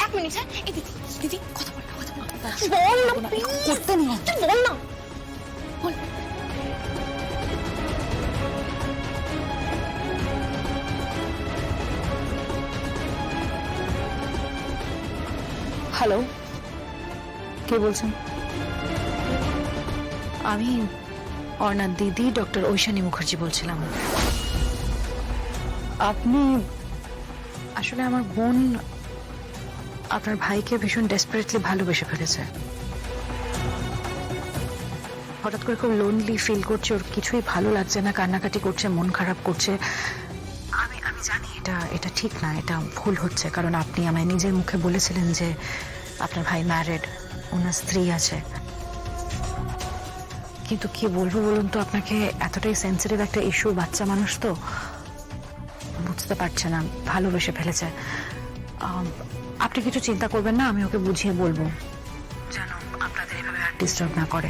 এক মিনিট। হ্যাঁ এই দিদি দিদি কথা বল না, কথা বল না, করতে নেই, বল না, বল। হ্যালো, কে বলছেন? আমি অর্ণার দিদি ডক্টর ঐশানী মুখার্জি বলছিলাম। আপনি আসলে আমার বোন আপনার ভাইকে ভীষণ ডেসপারেটলি ভালোবেসে ফেলেছে। হঠাৎ করে খুব লোনলি ফিল করছে, ওর কিছুই ভালো লাগছে না, কান্নাকাটি করছে, মন খারাপ করছে। আমি জানি এটা ঠিক না, এটা ভুল হচ্ছে, কারণ আপনি আমায় নিজের মুখে বলেছিলেন যে আপনার ভাই ম্যারিড, ওনার স্ত্রী আছে। কিন্তু কি বলবো বলুন তো আপনাকে, এতটাই সেন্সিটিভ একটা ইস্যু, বাচ্চা মানুষ তো বুঝতে পারছে না, ভালোবেসে ফেলেছে। আপনি কিছু চিন্তা করবেন না, আমি ওকে বুঝিয়ে বলবো যেন আপনাদের এভাবে আর ডিস্টার্ব না করে।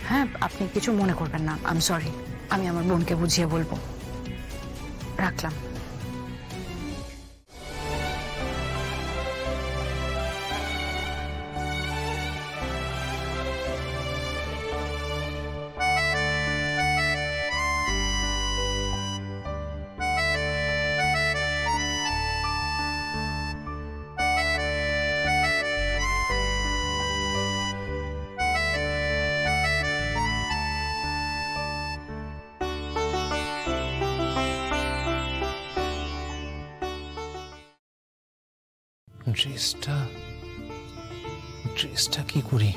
হ্যাঁ, আপনি কিছু মনে করবেন না, আমি সরি, আমি আমার বোনকে বুঝিয়ে বলবো। রাখলাম। ড্রেসটা কি করি?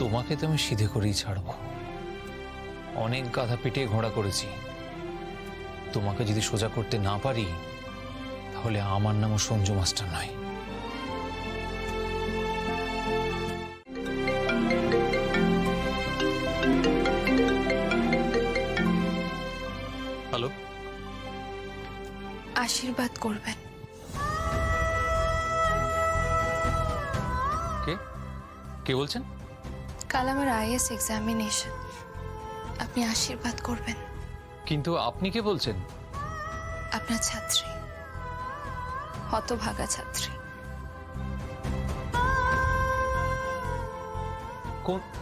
তোমাকে তো আমি সিধে করেই ছাড়বো। অনেক গাধা পিটিয়ে ঘোড়া করেছি, তোমাকে যদি সোজা করতে না পারি তাহলে আমার নামও সঞ্জু মাস্টার নয়। হ্যালো, আশীর্বাদ করবেন। কে কে বলছেন? কাল আমার আইএস এক্সামিনেশন, আপনি আশীর্বাদ করবেন। কিন্তু আপনি কে বলছেন? আপনার ছাত্রী, হতভাগা ছাত্রী।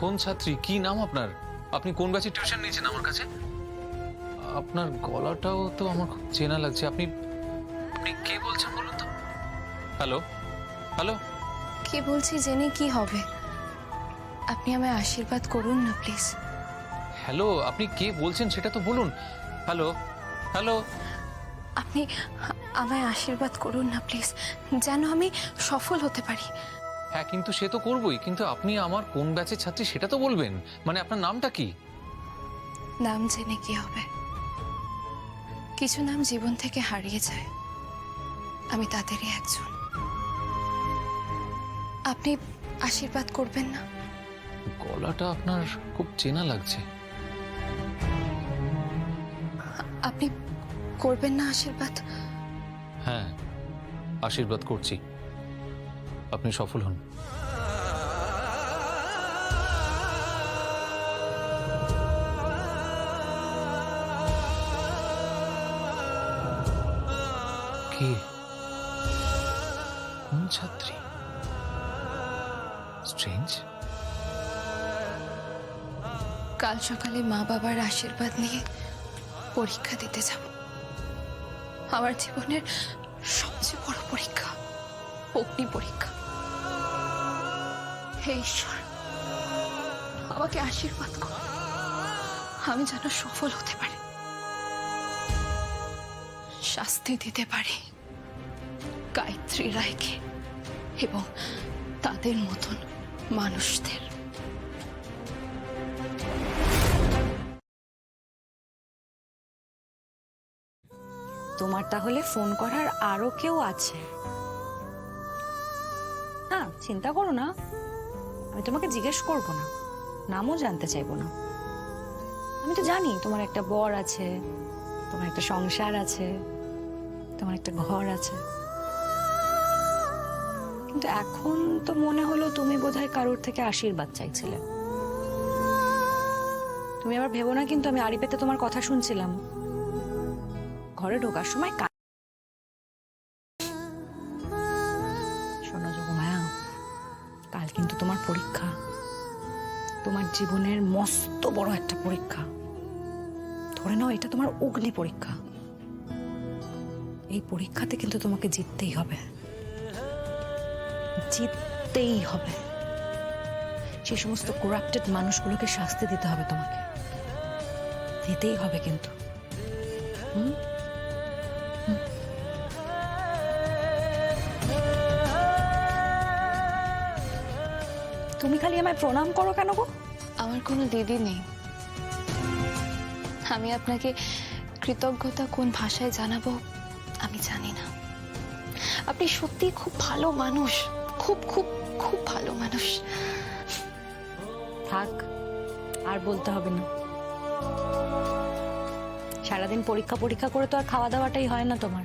কোন ছাত্রী? কি নাম আপনার? আপনি কোন ব্যাচে টিউশন নিয়েছেন আমার কাছে? আপনার গলাটাও তো আমার খুব চেনা লাগছে। আপনি আপনি কে বলছেন বলুন তো? হ্যালো হ্যালো, কি বলছি জেনে কি হবে? আপনি আমায় আশীর্বাদ করুন না প্লিজ। হ্যালো, আপনি কে বলছেন সেটা তো বলুন। হ্যালো হ্যালো, আপনি আমায় আশীর্বাদ করুন না প্লিজ, যেন আমি সফল হতে পারি। হ্যাঁ কিন্তু সে তো করবই, কিন্তু আপনি আমার কোন ব্যাচের ছাত্রী সেটা তো বলবেন। মানে আপনার নামটা কি? নাম জেনে কি হবে? কিছু নাম জীবন থেকে হারিয়ে যায়, আমি তাদেরই একজন। আপনি আশীর্বাদ করবেন না? গলাটা আপনার খুব চেনা লাগছে। আপনি করবেন না আশীর্বাদ? হ্যাঁ, আশীর্বাদ করছি, আপনি সফল হন। কে? কোন ছাত্রী? স্ট্রেঞ্জ। কাল সকালে মা বাবার আশীর্বাদ নিয়ে পরীক্ষা দিতে যাব। আমার জীবনের সবচেয়ে বড় পরীক্ষা, অগ্নি পরীক্ষা। হে ঈশ্বর, আমাকে আশীর্বাদ করো, আমি যেন সফল হতে পারি, শাস্তি দিতে পারি গায়ত্রী রায়কে এবং তাদের মতন মানুষদের। তোমার তাহলে ফোন করার আরো কেউ আছে? না চিন্তা করো না, আমি তোমাকে জিজ্ঞেস করব না, নামও জানতে চাইবো না। আমি তো জানি তোমার একটা বর আছে, তোমার একটা সংসার আছে, তোমার একটা ঘর আছে, কিন্তু এখন তো মনে হলো তুমি বোধহয় কারোর থেকে আশীর্বাদ চাইছিলে। তুমি আবার ভেবো না কিন্তু আমি আড়ি পেতে তোমার কথা শুনছিলাম। ঘরে ঢোকার সময় শোনো যোগমায়া, কাল কিন্তু তোমার পরীক্ষা, তোমার জীবনের মস্ত বড় একটা পরীক্ষা। ধরে নাও এটা তোমার অগ্নি পরীক্ষা। এই পরীক্ষাতে কিন্তু তোমাকে জিততেই হবে, জিততেই হবে। সেই সমস্ত করাপ্টেড মানুষগুলোকে শাস্তি দিতে হবে তোমাকে, দিতেই হবে কিন্তু। তুমি খালি আমায় প্রণাম করো কেন গো? আমার কোনো দিদি নেই, আমি আপনাকে কৃতজ্ঞতা কোন ভাষায় জানাবো আমি জানি না। আপনি সত্যি খুব ভালো মানুষ, খুব খুব খুব ভালো মানুষ। থাক, আর বলতে হবে না। সারাদিন পরীক্ষা পরীক্ষা করে তো আর খাওয়া দাওয়াটাই হয় না তোমার।